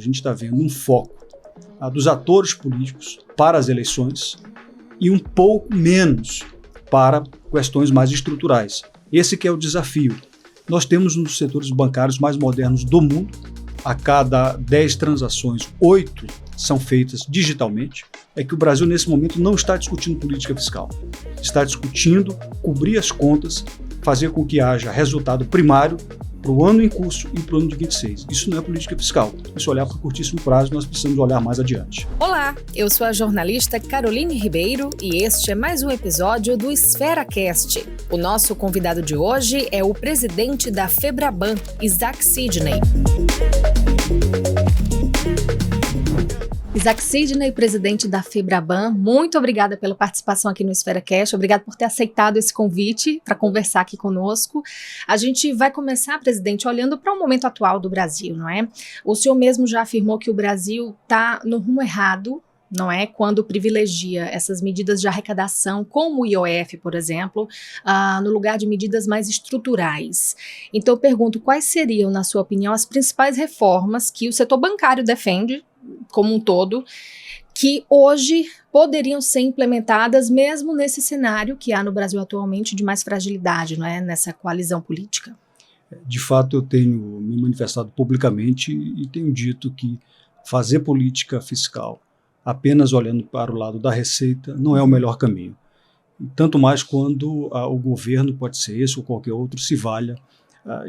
gente está vendo um foco dos atores políticos para as eleições e um pouco menos para questões mais estruturais. Esse que é o desafio. Nós temos um dos setores bancários mais modernos do mundo. A cada 10 transações, 8 são feitas digitalmente. É que o Brasil, nesse momento, não está discutindo política fiscal. Está discutindo cobrir as contas, fazer com que haja resultado primário para o ano em curso e para o ano de 26. Isso não é política fiscal. Isso é olhar para o curtíssimo prazo, nós precisamos olhar mais adiante. Olá, eu sou a jornalista Caroline Ribeiro e este é mais um episódio do EsferaCast. O nosso convidado de hoje é o presidente da Febraban, Isaac Sidney. Isaac Sidney, presidente da Febraban, muito obrigada pela participação aqui no EsferaCast, obrigado por ter aceitado esse convite para conversar aqui conosco. A gente vai começar, presidente, olhando para o momento atual do Brasil, não é? O senhor mesmo já afirmou que o Brasil está no rumo errado, não é? Quando privilegia essas medidas de arrecadação, como o IOF, por exemplo, no lugar de medidas mais estruturais. Então eu pergunto, quais seriam, na sua opinião, as principais reformas que o setor bancário defende, como um todo, que hoje poderiam ser implementadas mesmo nesse cenário que há no Brasil atualmente de mais fragilidade, não é? Nessa coalizão política? De fato, eu tenho me manifestado publicamente e tenho dito que fazer política fiscal apenas olhando para o lado da receita não é o melhor caminho. Tanto mais quando o governo, pode ser esse ou qualquer outro, se valha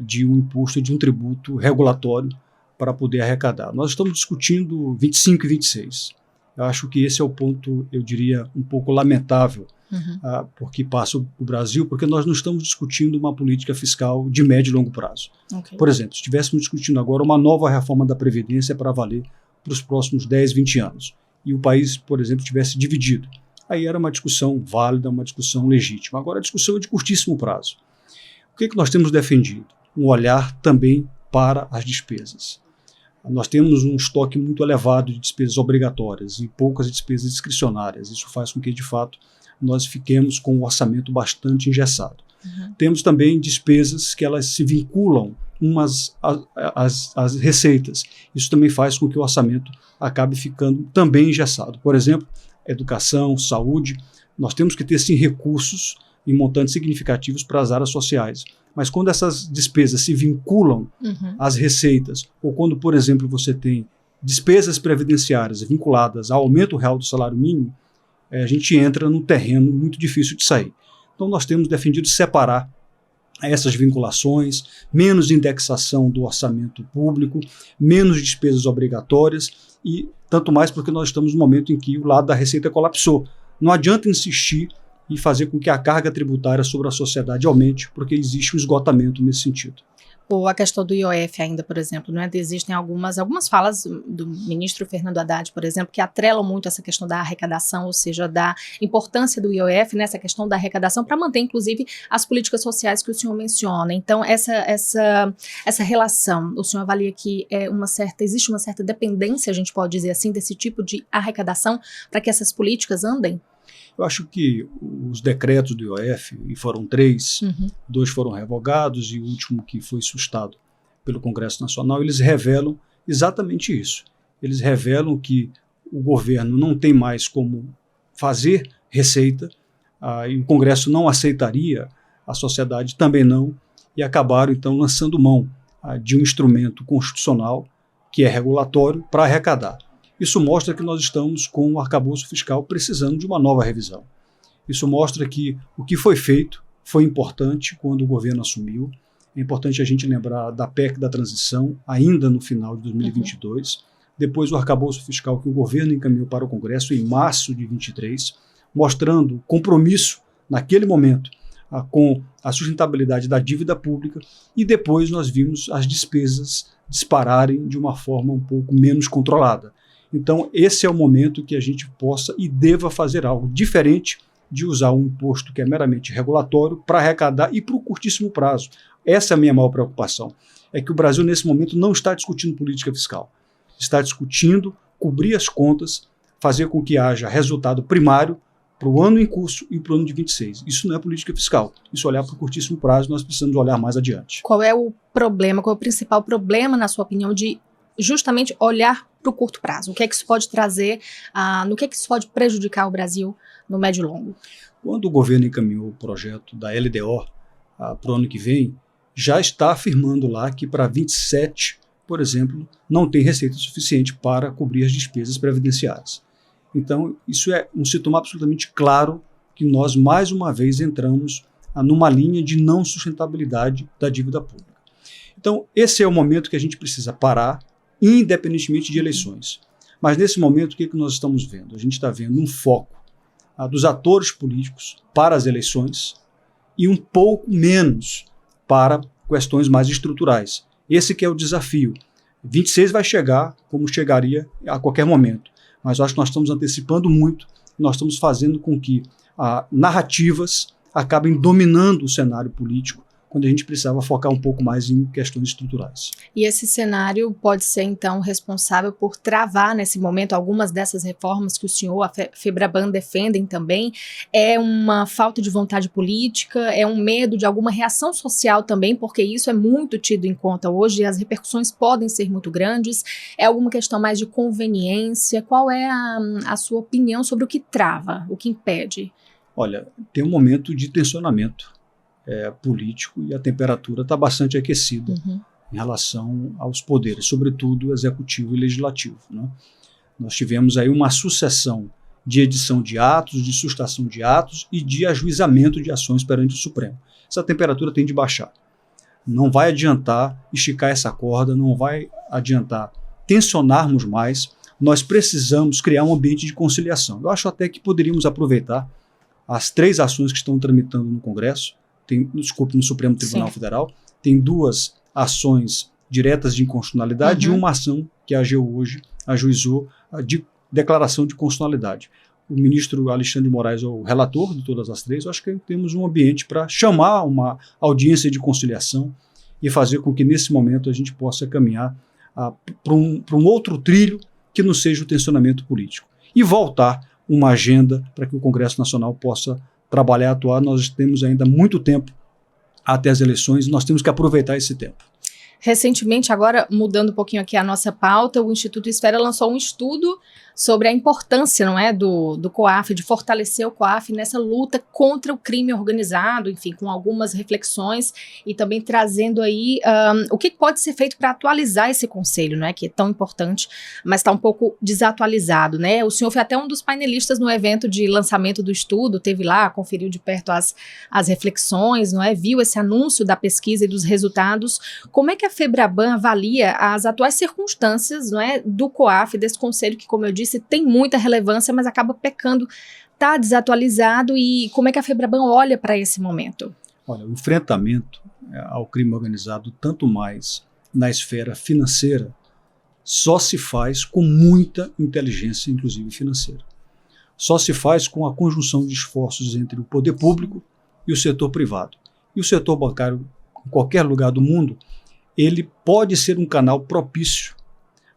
de um imposto, de um tributo regulatório para poder arrecadar. Nós estamos discutindo 25 e 26. Eu acho que esse é o ponto, eu diria, um pouco lamentável, porque passa o Brasil, porque nós não estamos discutindo uma política fiscal de médio e longo prazo. Okay. Por exemplo, se estivéssemos discutindo agora uma nova reforma da Previdência para valer para os próximos 10, 20 anos, e o país, por exemplo, tivesse dividido, aí era uma discussão válida, uma discussão legítima. Agora a discussão é de curtíssimo prazo. O que é que nós temos defendido? Um olhar também para as despesas. Nós temos um estoque muito elevado de despesas obrigatórias e poucas despesas discricionárias. Isso faz com que, de fato, nós fiquemos com um orçamento bastante engessado. Temos também despesas que elas se vinculam umas às receitas. Isso também faz com que o orçamento acabe ficando também engessado. Por exemplo, educação, saúde, nós temos que ter, sim, recursos em montantes significativos para as áreas sociais. Mas quando essas despesas se vinculam às receitas, ou quando, por exemplo, você tem despesas previdenciárias vinculadas ao aumento real do salário mínimo, a gente entra num terreno muito difícil de sair. Então nós temos defendido separar essas vinculações, menos indexação do orçamento público, menos despesas obrigatórias e tanto mais porque nós estamos no momento em que o lado da receita colapsou. Não adianta insistir e fazer com que a carga tributária sobre a sociedade aumente, porque existe um esgotamento nesse sentido. Ou a questão do IOF ainda, por exemplo, não é? Existem algumas falas do ministro Fernando Haddad, por exemplo, que atrelam muito essa questão da arrecadação, ou seja, da importância do IOF nessa questão da arrecadação para manter, inclusive, as políticas sociais que o senhor menciona. Então, essa relação, o senhor avalia que existe uma certa dependência, a gente pode dizer assim, desse tipo de arrecadação para que essas políticas andem? Eu acho que os decretos do IOF, e foram 3, 2 foram revogados e o último que foi sustado pelo Congresso Nacional, eles revelam exatamente isso. Eles revelam que o governo não tem mais como fazer receita, e o Congresso não aceitaria, a sociedade também não, e acabaram então lançando mão de um instrumento constitucional que é regulatório para arrecadar. Isso mostra que nós estamos com o arcabouço fiscal precisando de uma nova revisão. Isso mostra que o que foi feito foi importante quando o governo assumiu. É importante a gente lembrar da PEC da transição, ainda no final de 2022. Depois o arcabouço fiscal que o governo encaminhou para o Congresso em março de 2023, mostrando compromisso naquele momento com a sustentabilidade da dívida pública. E depois nós vimos as despesas dispararem de uma forma um pouco menos controlada. Então, esse é o momento que a gente possa e deva fazer algo diferente de usar um imposto que é meramente regulatório para arrecadar e para o curtíssimo prazo. Essa é a minha maior preocupação. É que o Brasil, nesse momento, não está discutindo política fiscal. Está discutindo cobrir as contas, fazer com que haja resultado primário para o ano em curso e para o ano de 26. Isso não é política fiscal. Isso olhar para o curtíssimo prazo, nós precisamos olhar mais adiante. Qual é o problema, qual é o principal problema, na sua opinião, de justamente olhar para o curto prazo. O que é que isso pode trazer, no que é que isso pode prejudicar o Brasil no médio e longo? Quando o governo encaminhou o projeto da LDO para o ano que vem, já está afirmando lá que para 27, por exemplo, não tem receita suficiente para cobrir as despesas previdenciárias. Então, isso é um sintoma absolutamente claro que nós, mais uma vez, entramos numa linha de não sustentabilidade da dívida pública. Então, esse é o momento que a gente precisa parar, independentemente de eleições. Mas, nesse momento, o que nós estamos vendo? A gente está vendo um foco dos atores políticos para as eleições e um pouco menos para questões mais estruturais. Esse que é o desafio. 26 vai chegar como chegaria a qualquer momento, mas eu acho que nós estamos antecipando muito, nós estamos fazendo com que narrativas acabem dominando o cenário político, quando a gente precisava focar um pouco mais em questões estruturais. E esse cenário pode ser, então, responsável por travar, nesse momento, algumas dessas reformas que o senhor, a FEBRABAN, defendem também. É uma falta de vontade política, é um medo de alguma reação social também, porque isso é muito tido em conta hoje e as repercussões podem ser muito grandes. É alguma questão mais de conveniência? Qual é a sua opinião sobre o que trava, o que impede? Olha, tem um momento de tensionamento político e a temperatura está bastante aquecida em relação aos poderes, sobretudo executivo e legislativo, né? Nós tivemos aí uma sucessão de edição de atos, de sustação de atos e de ajuizamento de ações perante o Supremo. Essa temperatura tem de baixar. Não vai adiantar esticar essa corda, não vai adiantar tensionarmos mais. Nós precisamos criar um ambiente de conciliação. Eu acho até que poderíamos aproveitar as 3 ações que estão tramitando no Congresso, no Supremo Tribunal Federal, tem 2 ações diretas de inconstitucionalidade e uma ação que a AGU hoje ajuizou de declaração de constitucionalidade. O ministro Alexandre de Moraes é o relator de todas as 3. Eu acho que temos um ambiente para chamar uma audiência de conciliação e fazer com que, nesse momento, a gente possa caminhar para um outro trilho que não seja o tensionamento político. E voltar uma agenda para que o Congresso Nacional possa trabalhar, atuar. Nós temos ainda muito tempo até as eleições e nós temos que aproveitar esse tempo. Recentemente, agora mudando um pouquinho aqui a nossa pauta, o Instituto Esfera lançou um estudo sobre a importância, não é, do COAF, de fortalecer o COAF nessa luta contra o crime organizado, enfim, com algumas reflexões e também trazendo aí o que pode ser feito para atualizar esse conselho, não é, que é tão importante, mas está um pouco desatualizado, né? O senhor foi até um dos painelistas no evento de lançamento do estudo, teve lá, conferiu de perto as reflexões, não é, viu esse anúncio da pesquisa e dos resultados. Como é que a FEBRABAN avalia as atuais circunstâncias, não é, do COAF, desse conselho que, como eu disse, tem muita relevância, mas acaba pecando, está desatualizado, e como é que a FEBRABAN olha para esse momento? Olha, o enfrentamento ao crime organizado, tanto mais na esfera financeira, só se faz com muita inteligência, inclusive financeira. Só se faz com a conjunção de esforços entre o poder público e o setor privado. E o setor bancário, em qualquer lugar do mundo, ele pode ser um canal propício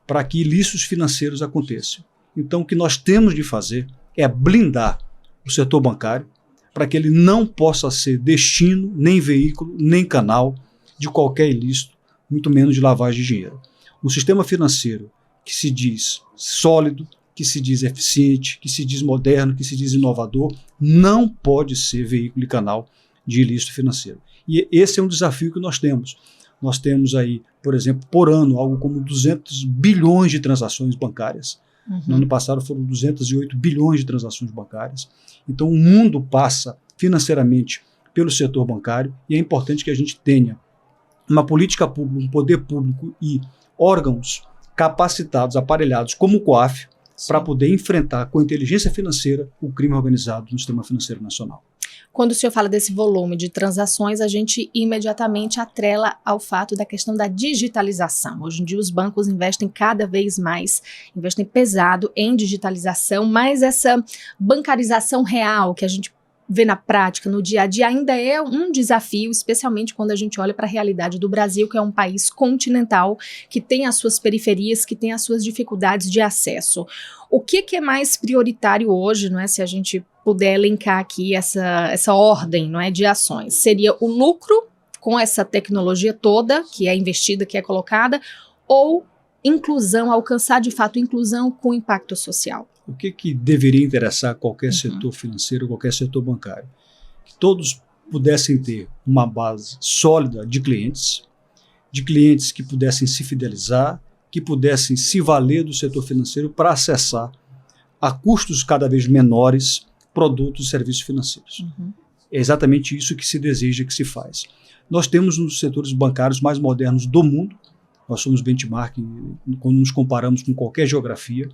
para que ilícitos financeiros aconteçam. Então, o que nós temos de fazer é blindar o setor bancário para que ele não possa ser destino, nem veículo, nem canal de qualquer ilícito, muito menos de lavagem de dinheiro. Um sistema financeiro que se diz sólido, que se diz eficiente, que se diz moderno, que se diz inovador, não pode ser veículo e canal de ilícito financeiro. E esse é um desafio que nós temos. Nós temos aí, por exemplo, por ano, algo como 200 bilhões de transações bancárias. No ano passado foram 208 bilhões de transações bancárias. Então o mundo passa financeiramente pelo setor bancário e é importante que a gente tenha uma política pública, um poder público e órgãos capacitados, aparelhados como o COAF, para poder enfrentar com inteligência financeira o crime organizado no sistema financeiro nacional. Quando o senhor fala desse volume de transações, a gente imediatamente atrela ao fato da questão da digitalização. Hoje em dia os bancos investem cada vez mais, investem pesado em digitalização, mas essa bancarização real que a gente vê na prática, no dia a dia, ainda é um desafio, especialmente quando a gente olha para a realidade do Brasil, que é um país continental, que tem as suas periferias, que tem as suas dificuldades de acesso. O que é mais prioritário hoje, não é, se a gente puder elencar aqui essa ordem, não é, de ações? Seria o lucro com essa tecnologia toda que é investida, que é colocada, ou inclusão, alcançar de fato inclusão com impacto social? O que deveria interessar qualquer setor financeiro, qualquer setor bancário? Que todos pudessem ter uma base sólida de clientes que pudessem se fidelizar, que pudessem se valer do setor financeiro para acessar a custos cada vez menores produtos e serviços financeiros. É exatamente isso que se deseja, que se faz. Nós temos um dos setores bancários mais modernos do mundo. Nós somos benchmark quando nos comparamos com qualquer geografia.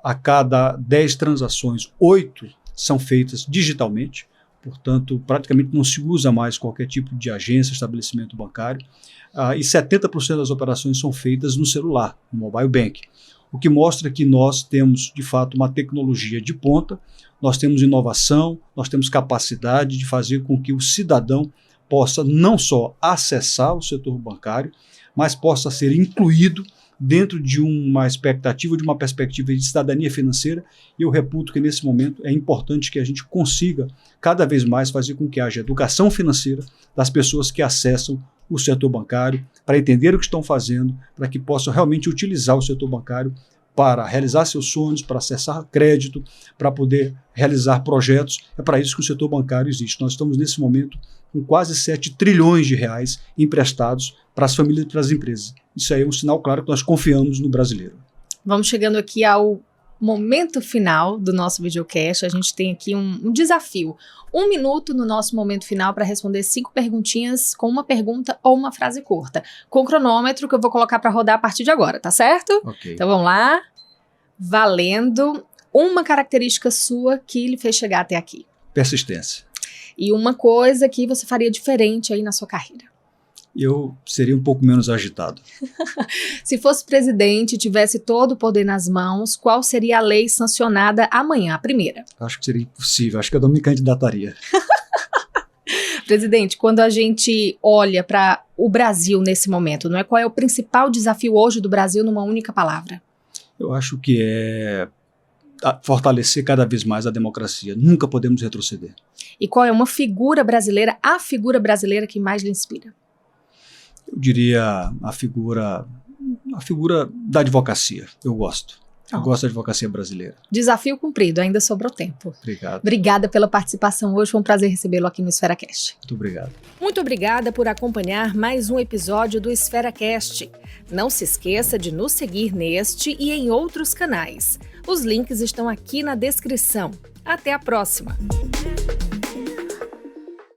A cada 10 transações, 8 são feitas digitalmente. Portanto, praticamente não se usa mais qualquer tipo de agência, estabelecimento bancário. E 70% das operações são feitas no celular, no mobile bank. O que mostra que nós temos, de fato, uma tecnologia de ponta, nós temos inovação, nós temos capacidade de fazer com que o cidadão possa não só acessar o setor bancário, mas possa ser incluído dentro de uma expectativa, de uma perspectiva de cidadania financeira. E eu reputo que nesse momento é importante que a gente consiga cada vez mais fazer com que haja educação financeira das pessoas que acessam o setor bancário, para entender o que estão fazendo, para que possam realmente utilizar o setor bancário para realizar seus sonhos, para acessar crédito, para poder realizar projetos. É para isso que o setor bancário existe. Nós estamos nesse momento com quase 7 trilhões de reais emprestados para as famílias e para as empresas. Isso aí é um sinal claro que nós confiamos no brasileiro. Vamos chegando aqui ao momento final do nosso videocast. A gente tem aqui um desafio. 1 minuto no nosso momento final para responder 5 perguntinhas com uma pergunta ou uma frase curta. Com cronômetro que eu vou colocar para rodar a partir de agora, tá certo? Ok. Então vamos lá. Valendo. Uma característica sua que lhe fez chegar até aqui. Persistência. E uma coisa que você faria diferente aí na sua carreira. Eu seria um pouco menos agitado. Se fosse presidente e tivesse todo o poder nas mãos, qual seria a lei sancionada amanhã, a primeira? Acho que seria impossível, acho que eu não me candidataria. Presidente, quando a gente olha para o Brasil nesse momento, não é? Qual é o principal desafio hoje do Brasil numa única palavra? Eu acho que é fortalecer cada vez mais a democracia. Nunca podemos retroceder. E qual é uma figura brasileira, a figura brasileira que mais lhe inspira? Eu diria a figura da advocacia. Eu gosto. Eu gosto da advocacia brasileira. Desafio cumprido, ainda sobrou tempo. Obrigado. Obrigada pela participação hoje, foi um prazer recebê-lo aqui no EsferaCast. Muito obrigado. Muito obrigada por acompanhar mais um episódio do EsferaCast. Não se esqueça de nos seguir neste e em outros canais. Os links estão aqui na descrição. Até a próxima!